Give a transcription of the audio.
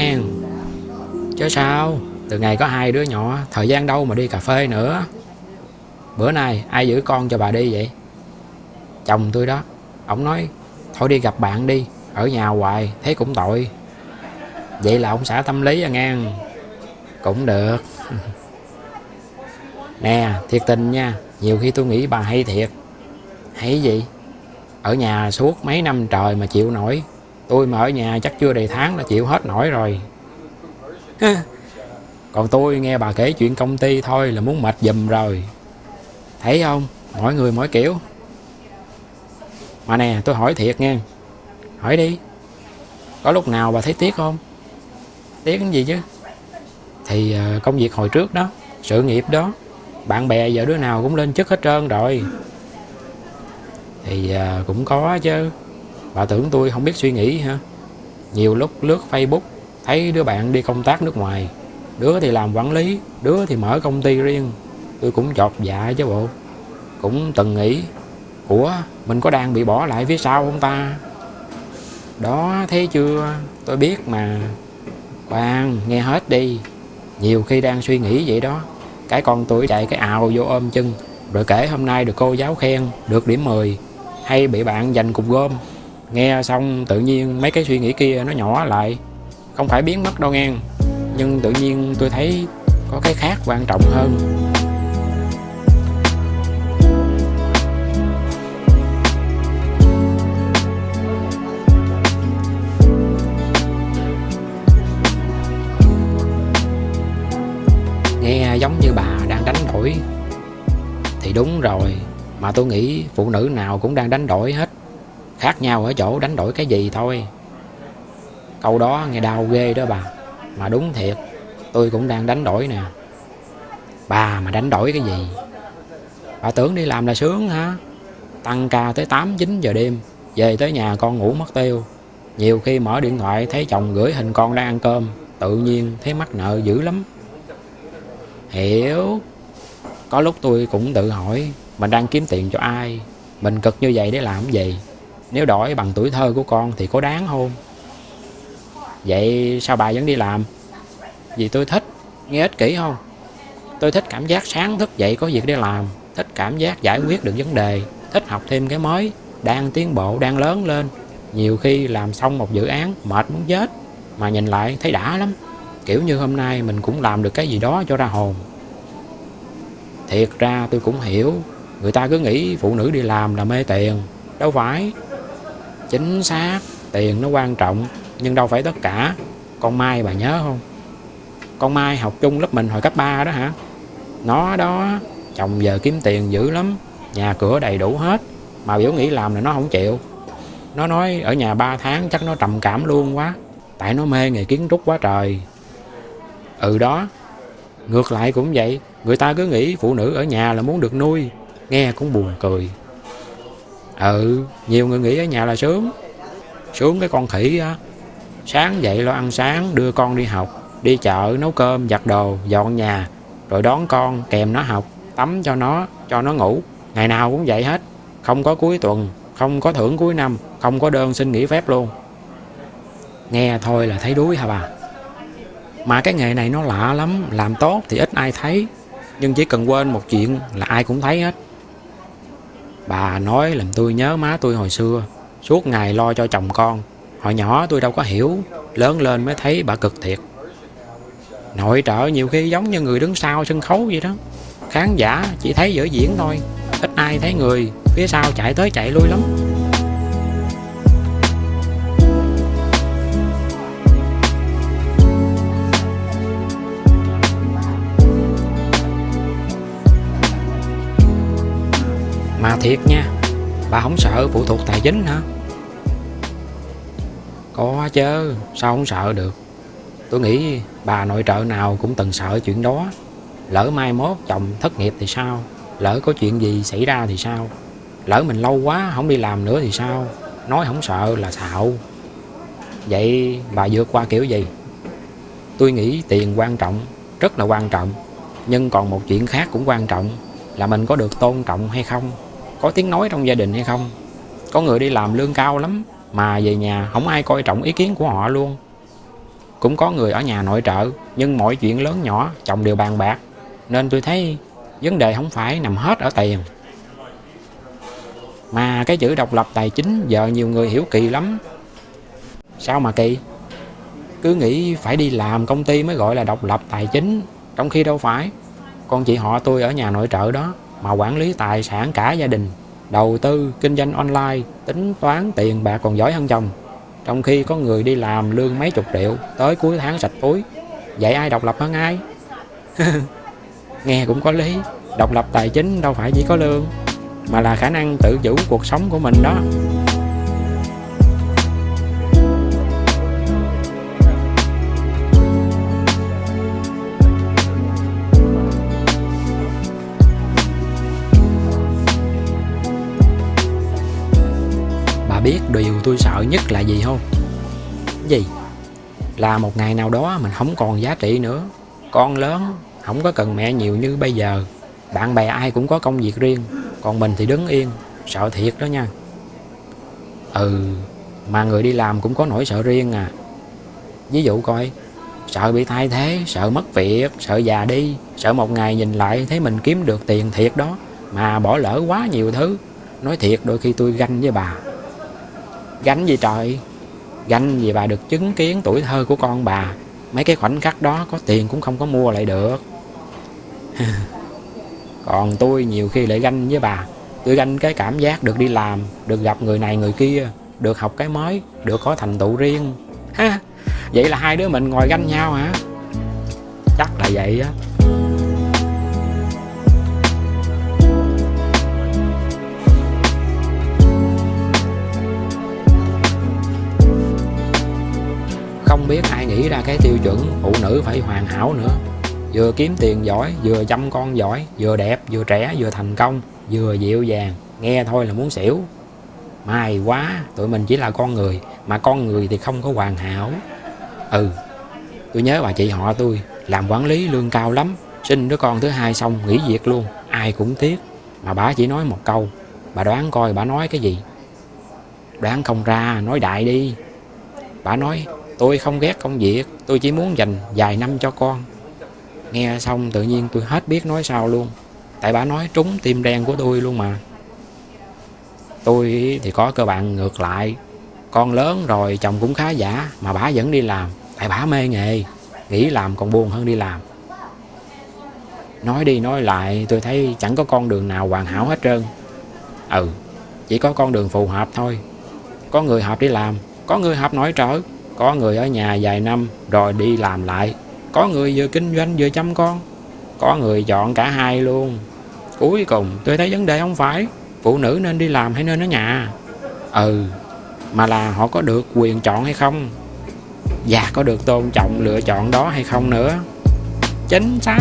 nghe. Chứ sao, từ ngày có hai đứa nhỏ, thời gian đâu mà đi cà phê nữa. Bữa nay ai giữ con cho bà đi vậy? Chồng tôi đó. Ổng nói thôi đi gặp bạn đi, ở nhà hoài thấy cũng tội. Vậy là ông xã tâm lý à nghe. Cũng được. Nè, thiệt tình nha, nhiều khi tôi nghĩ bà hay thiệt. Hay gì? Ở nhà suốt mấy năm trời mà chịu nổi. Tôi mà ở nhà chắc chưa đầy tháng là chịu hết nổi rồi. Còn tôi nghe bà kể chuyện công ty thôi là muốn mệt giùm rồi. Thấy không, mỗi người mỗi kiểu. Mà nè, tôi hỏi thiệt nghe. Hỏi đi. Có lúc nào bà thấy tiếc không? Tiếc cái gì chứ? Thì công việc hồi trước đó, sự nghiệp đó, bạn bè giờ đứa nào cũng lên chức hết trơn rồi. Thì cũng có chứ. Bà tưởng tôi không biết suy nghĩ hả? Nhiều lúc lướt Facebook thấy đứa bạn đi công tác nước ngoài, đứa thì làm quản lý, đứa thì mở công ty riêng. Tôi cũng chột dạ chứ bộ. Cũng từng nghĩ, ủa mình có đang bị bỏ lại phía sau không ta? Đó, thấy chưa? Tôi biết mà. Khoan, nghe hết đi. Nhiều khi đang suy nghĩ vậy đó, cái con tôi chạy cái ào vô ôm chân, rồi kể hôm nay được cô giáo khen, được điểm 10, hay bị bạn giành cục gôm. Nghe xong tự nhiên mấy cái suy nghĩ kia nó nhỏ lại. Không phải biến mất đâu nghe, nhưng tự nhiên tôi thấy có cái khác quan trọng hơn. Nghe giống như bà đang đánh đổi. Thì đúng rồi, mà tôi nghĩ phụ nữ nào cũng đang đánh đổi hết. Khác nhau ở chỗ đánh đổi cái gì thôi. Câu đó nghe đau ghê đó bà. Mà đúng thiệt, tôi cũng đang đánh đổi nè. Bà mà đánh đổi cái gì? Bà tưởng đi làm là sướng hả? Tăng ca tới 8-9 giờ đêm, về tới nhà con ngủ mất tiêu. Nhiều khi mở điện thoại thấy chồng gửi hình con đang ăn cơm, tự nhiên thấy mắc nợ dữ lắm. Hiểu. Có lúc tôi cũng tự hỏi, mình đang kiếm tiền cho ai? Mình cực như vậy để làm gì? Nếu đổi bằng tuổi thơ của con thì có đáng không? Vậy sao bà vẫn đi làm? Vì tôi thích. Nghe ích kỷ không? Tôi thích cảm giác sáng thức dậy có việc để làm, thích cảm giác giải quyết được vấn đề, thích học thêm cái mới, đang tiến bộ, đang lớn lên. Nhiều khi làm xong một dự án mệt muốn chết, mà nhìn lại thấy đã lắm. Kiểu như hôm nay mình cũng làm được cái gì đó cho ra hồn. Thiệt ra tôi cũng hiểu, người ta cứ nghĩ phụ nữ đi làm là mê tiền. Đâu phải. Chính xác, tiền nó quan trọng, nhưng đâu phải tất cả. Con Mai bà nhớ không? Con Mai học chung lớp mình hồi cấp 3 đó hả? Nó đó, chồng giờ kiếm tiền dữ lắm, nhà cửa đầy đủ hết, mà biểu nghỉ làm là nó không chịu. Nó nói ở nhà 3 tháng chắc nó trầm cảm luôn quá, tại nó mê nghề kiến trúc quá trời. Ừ đó, ngược lại cũng vậy, người ta cứ nghĩ phụ nữ ở nhà là muốn được nuôi, nghe cũng buồn cười. Ừ, nhiều người nghĩ ở nhà là sướng. Sướng cái con khỉ á. Sáng dậy lo ăn sáng, đưa con đi học, đi chợ, nấu cơm, giặt đồ, dọn nhà, rồi đón con, kèm nó học, tắm cho nó ngủ. Ngày nào cũng vậy hết. Không có cuối tuần, không có thưởng cuối năm, không có đơn xin nghỉ phép luôn. Nghe thôi là thấy đuối hả bà? Mà cái nghề này nó lạ lắm, làm tốt thì ít ai thấy, nhưng chỉ cần quên một chuyện là ai cũng thấy hết. Bà nói làm tôi nhớ má tôi hồi xưa, suốt ngày lo cho chồng con. Hồi nhỏ tôi đâu có hiểu, lớn lên mới thấy bà cực thiệt. Nội trợ nhiều khi giống như người đứng sau sân khấu vậy đó. Khán giả chỉ thấy vở diễn thôi, ít ai thấy người phía sau chạy tới chạy lui lắm. Mà thiệt nha, bà không sợ phụ thuộc tài chính hả? Có chứ, sao không sợ được. Tôi nghĩ bà nội trợ nào cũng từng sợ chuyện đó. Lỡ mai mốt chồng thất nghiệp thì sao? Lỡ có chuyện gì xảy ra thì sao? Lỡ mình lâu quá không đi làm nữa thì sao? Nói không sợ là xạo. Vậy bà vượt qua kiểu gì? Tôi nghĩ tiền quan trọng, rất là quan trọng. Nhưng còn một chuyện khác cũng quan trọng, là mình có được tôn trọng hay không, có tiếng nói trong gia đình hay không. Có người đi làm lương cao lắm, mà về nhà không ai coi trọng ý kiến của họ luôn. cũng có người ở nhà nội trợ, nhưng mọi chuyện lớn nhỏ chồng đều bàn bạc, nên tôi thấy vấn đề không phải nằm hết ở tiền. Mà cái chữ độc lập tài chính giờ nhiều người hiểu kỳ lắm. Sao mà kỳ? Cứ nghĩ phải đi làm công ty mới gọi là độc lập tài chính, trong khi đâu phải. Con chị họ tôi ở nhà nội trợ đó mà quản lý tài sản cả gia đình, đầu tư, kinh doanh online, tính toán tiền bạc còn giỏi hơn chồng. Trong khi có người đi làm lương mấy chục triệu, tới cuối tháng sạch túi. Vậy ai độc lập hơn ai? Nghe cũng có lý. Độc lập tài chính đâu phải chỉ có lương, mà là khả năng tự chủ cuộc sống của mình đó. Bà biết điều tôi sợ nhất là gì không? Gì? Là một ngày nào đó mình không còn giá trị nữa. Con lớn, không có cần mẹ nhiều như bây giờ. Bạn bè ai cũng có công việc riêng, còn mình thì đứng yên. Sợ thiệt đó nha. Mà người đi làm cũng có nỗi sợ riêng à. Ví dụ coi, sợ bị thay thế, sợ mất việc, sợ già đi, sợ một ngày nhìn lại thấy mình kiếm được tiền thiệt đó mà bỏ lỡ quá nhiều thứ. Nói thiệt, đôi khi tôi ganh với bà. Ganh gì trời? Ganh vì bà được chứng kiến tuổi thơ của con bà. Mấy cái khoảnh khắc đó có tiền cũng không có mua lại được. Còn tôi nhiều khi lại ganh với bà. Tôi ganh cái cảm giác được đi làm, được gặp người này người kia, được học cái mới, được có thành tựu riêng. Vậy là hai đứa mình ngồi ganh nhau hả? Chắc là vậy á. Không biết ai nghĩ ra cái tiêu chuẩn phụ nữ phải hoàn hảo nữa. Vừa kiếm tiền giỏi, vừa chăm con giỏi, vừa đẹp, vừa trẻ, vừa thành công, vừa dịu dàng. Nghe thôi là muốn xỉu. May quá, tụi mình chỉ là con người, mà con người thì không có hoàn hảo. Tôi nhớ bà chị họ tôi làm quản lý lương cao lắm, sinh đứa con thứ hai xong nghỉ việc luôn, ai cũng tiếc. Mà bà chỉ nói một câu, bà đoán coi bà nói cái gì? Đoán không ra, nói đại đi. Bà nói, tôi không ghét công việc, tôi chỉ muốn dành vài năm cho con. Nghe xong tự nhiên tôi hết biết nói sao luôn. Tại bà nói trúng tim đen của tôi luôn mà. Tôi thì có cơ bản ngược lại. Con lớn rồi, chồng cũng khá giả, mà bà vẫn đi làm. Tại bà mê nghề, nghỉ làm còn buồn hơn đi làm. Nói đi nói lại, tôi thấy chẳng có con đường nào hoàn hảo hết trơn. Chỉ có con đường phù hợp thôi. Có người hợp đi làm, có người hợp nội trợ, có người ở nhà vài năm rồi đi làm lại, có người vừa kinh doanh vừa chăm con, có người chọn cả hai luôn. Cuối cùng tôi thấy vấn đề không phải phụ nữ nên đi làm hay nên ở nhà, mà là họ có được quyền chọn hay không, và có được tôn trọng lựa chọn đó hay không nữa. Chính xác.